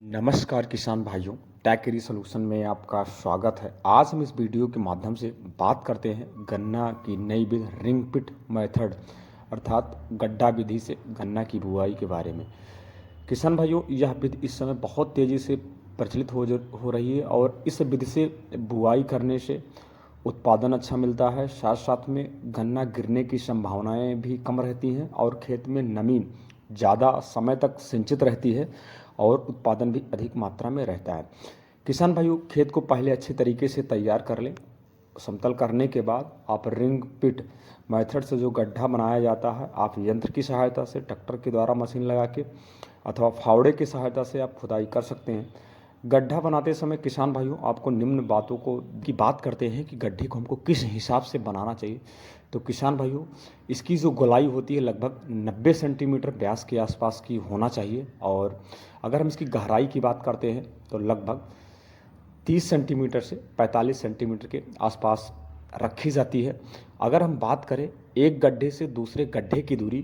नमस्कार किसान भाइयों, टैकेरी सॉल्यूशन में आपका स्वागत है। आज हम इस वीडियो के माध्यम से बात करते हैं गन्ना की नई विधि रिंग पिट मेथड अर्थात गड्ढा विधि से गन्ना की बुआई के बारे में। किसान भाइयों, यह विधि इस समय बहुत तेज़ी से प्रचलित हो रही है और इस विधि से बुआई करने से उत्पादन अच्छा मिलता है। साथ साथ में गन्ना गिरने की संभावनाएं भी कम रहती हैं और खेत में नमी ज़्यादा समय तक संचित रहती है और उत्पादन भी अधिक मात्रा में रहता है। किसान भाइयों, खेत को पहले अच्छे तरीके से तैयार कर लें। समतल करने के बाद आप रिंग पिट मेथड से जो गड्ढा बनाया जाता है, आप यंत्र की सहायता से, ट्रैक्टर के द्वारा मशीन लगा के अथवा फावड़े की सहायता से आप खुदाई कर सकते हैं। गड्ढा बनाते समय किसान भाइयों, आपको निम्न बातों की बात करते हैं कि गड्ढे को हमको किस हिसाब से बनाना चाहिए। तो किसान भाइयों, इसकी जो गोलाई होती है लगभग 90 सेंटीमीटर व्यास के आसपास की होना चाहिए और अगर हम इसकी गहराई की बात करते हैं तो लगभग 30 सेंटीमीटर से 45 सेंटीमीटर के आसपास रखी जाती है। अगर हम बात करें एक गड्ढे से दूसरे गड्ढे की दूरी,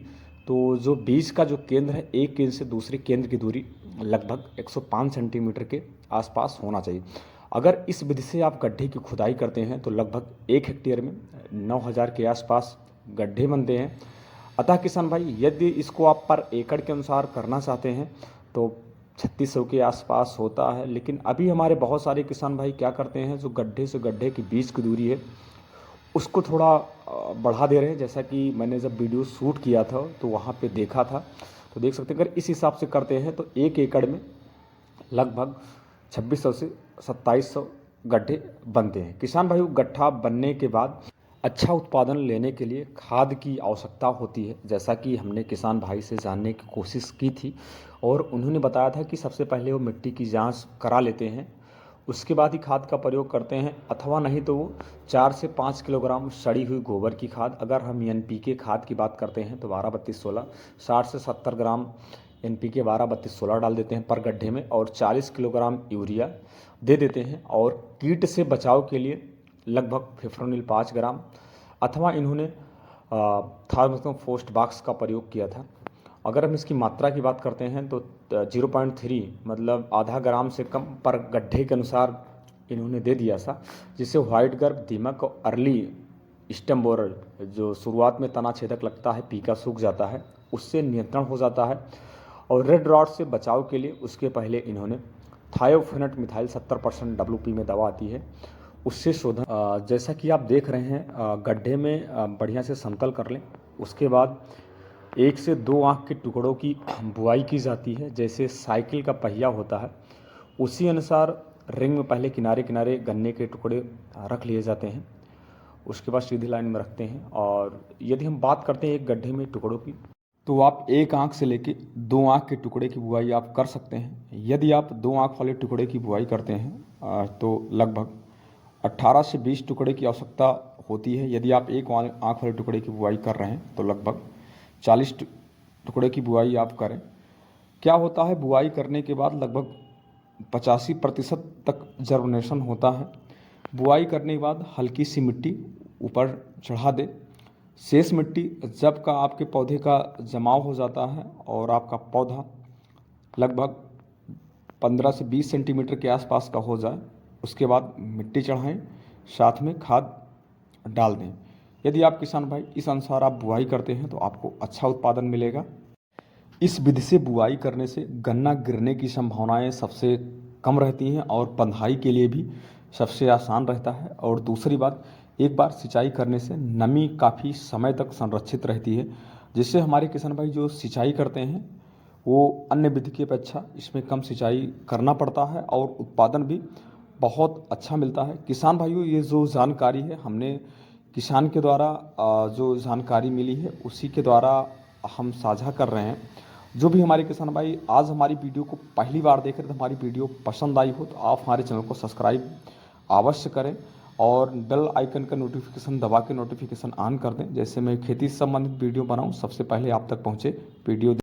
तो जो बीज का जो केंद्र है, एक केंद्र से दूसरे केंद्र की दूरी लगभग 105 सेंटीमीटर के आसपास होना चाहिए। अगर इस विधि से आप गड्ढे की खुदाई करते हैं तो लगभग 1 हेक्टेयर में 9000 के आसपास गड्ढे बनते हैं। अतः किसान भाई, यदि इसको आप पर एकड़ के अनुसार करना चाहते हैं तो 3600 के आसपास होता है। लेकिन अभी हमारे बहुत सारे किसान भाई क्या करते हैं, जो गड्ढे से गड्ढे की बीच की दूरी है उसको थोड़ा बढ़ा दे रहे हैं। जैसा कि मैंने जब वीडियो शूट किया था तो वहाँ पे देखा था, तो देख सकते हैं अगर इस हिसाब से करते हैं तो 1 एकड़ में लगभग 2600 से 2700 गड्ढे बनते हैं। किसान भाइयों, गड्ढा बनने के बाद अच्छा उत्पादन लेने के लिए खाद की आवश्यकता होती है। जैसा कि हमने किसान भाई से जानने की कोशिश की थी और उन्होंने बताया था कि सबसे पहले वो मिट्टी की जांच करा लेते हैं, उसके बाद ही खाद का प्रयोग करते हैं, अथवा नहीं तो वो 4 से 5 किलोग्राम सड़ी हुई गोबर की खाद, अगर हम एनपीके खाद की बात करते हैं तो 12-32-16 60 से 70 ग्राम एनपीके 12-32-16 डाल देते हैं पर गड्ढे में और 40 किलोग्राम यूरिया दे देते हैं। और कीट से बचाव के लिए लगभग फिफ्रोनिल 5 ग्राम अथवा इन्होंने थार्मोथर्म पोस्ट बॉक्स का प्रयोग किया था। अगर हम इसकी मात्रा की बात करते हैं तो 0.3 मतलब आधा ग्राम से कम पर गड्ढे के अनुसार इन्होंने दे दिया था, जिससे व्हाइट गर्भ, दीमक और अर्ली स्टेम बोरर जो शुरुआत में तना छेदक लगता है, पीका सूख जाता है, उससे नियंत्रण हो जाता है। और रेड रॉट से बचाव के लिए उसके पहले इन्होंने थायोफेनेट मिथाइल 70% WP में दवा आती है, उससे शोधन। जैसा कि आप देख रहे हैं, गड्ढे में बढ़िया से समतल कर लें। उसके बाद 1 से 2 आँख के टुकड़ों की बुआई की जाती है। जैसे साइकिल का पहिया होता है उसी अनुसार रिंग में पहले किनारे किनारे गन्ने के टुकड़े रख लिए जाते हैं, उसके बाद सीधी लाइन में रखते हैं। और यदि हम बात करते हैं एक गड्ढे में टुकड़ों की, तो आप 1 आँख से लेके 2 आँख के टुकड़े की बुआई आप कर सकते हैं। यदि आप 2 आँख वाले टुकड़े की बुआई करते हैं तो लगभग 18 से 20 टुकड़े की आवश्यकता होती है। यदि आप 1 आँख वाले टुकड़े की बुआई कर रहे हैं तो लगभग 40 टुकड़े की बुआई आप करें। क्या होता है, बुआई करने के बाद लगभग 85% तक जर्मिनेशन होता है। बुआई करने के बाद हल्की सी मिट्टी ऊपर चढ़ा दें। शेष मिट्टी जब का आपके पौधे का जमाव हो जाता है और आपका पौधा लगभग 15 से 20 सेंटीमीटर के आसपास का हो जाए, उसके बाद मिट्टी चढ़ाएं, साथ में खाद डाल दें। यदि आप किसान भाई इस अनुसार आप बुआई करते हैं तो आपको अच्छा उत्पादन मिलेगा। इस विधि से बुआई करने से गन्ना गिरने की संभावनाएं सबसे कम रहती हैं और बंधाई के लिए भी सबसे आसान रहता है। और दूसरी बात, एक बार सिंचाई करने से नमी काफ़ी समय तक संरक्षित रहती है, जिससे हमारे किसान भाई जो सिंचाई करते हैं वो अन्य विधि की अपेक्षा इसमें कम सिंचाई करना पड़ता है और उत्पादन भी बहुत अच्छा मिलता है। किसान भाइयों, ये जो जानकारी है हमने किसान के द्वारा जो जानकारी मिली है उसी के द्वारा हम साझा कर रहे हैं। जो भी हमारे किसान भाई आज हमारी वीडियो को पहली बार देख रहे थे, हमारी वीडियो पसंद आई हो तो आप हमारे चैनल को सब्सक्राइब अवश्य करें और बेल आइकन का नोटिफिकेशन दबा के नोटिफिकेशन ऑन कर दें। जैसे मैं खेती से संबंधित वीडियो बनाऊं सबसे पहले आप तक पहुंचे वीडियो।